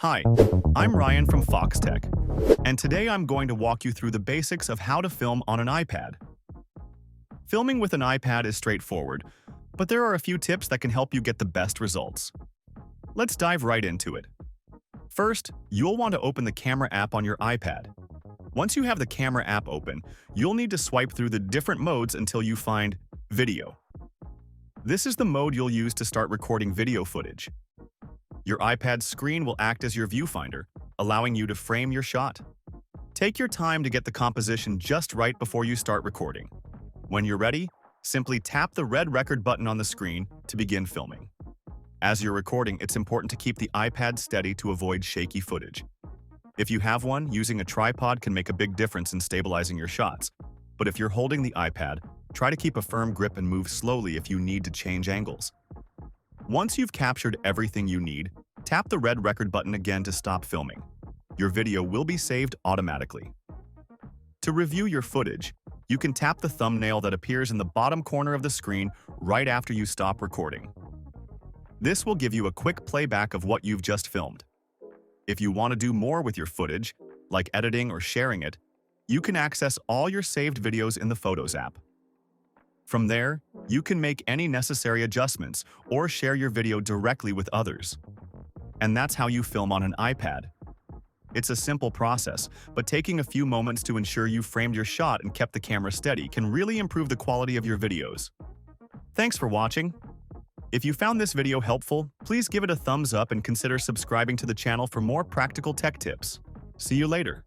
Hi, I'm Ryan from Foxtecc, and today I'm going to walk you through the basics of how to film on an iPad. Filming with an iPad is straightforward, but there are a few tips that can help you get the best results. Let's dive right into it. First, you'll want to open the camera app on your iPad. Once you have the camera app open, you'll need to swipe through the different modes until you find Video. This is the mode you'll use to start recording video footage. Your iPad's screen will act as your viewfinder, allowing you to frame your shot. Take your time to get the composition just right before you start recording. When you're ready, simply tap the red record button on the screen to begin filming. As you're recording, it's important to keep the iPad steady to avoid shaky footage. If you have one, using a tripod can make a big difference in stabilizing your shots. But if you're holding the iPad, try to keep a firm grip and move slowly if you need to change angles. Once you've captured everything you need, tap the red record button again to stop filming. Your video will be saved automatically. To review your footage, you can tap the thumbnail that appears in the bottom corner of the screen right after you stop recording. This will give you a quick playback of what you've just filmed. If you want to do more with your footage, like editing or sharing it, you can access all your saved videos in the Photos app. From there, you can make any necessary adjustments or share your video directly with others. And that's how you film on an iPad. It's a simple process, but taking a few moments to ensure you framed your shot and kept the camera steady can really improve the quality of your videos. Thanks for watching. If you found this video helpful, please give it a thumbs up and consider subscribing to the channel for more practical tech tips. See you later.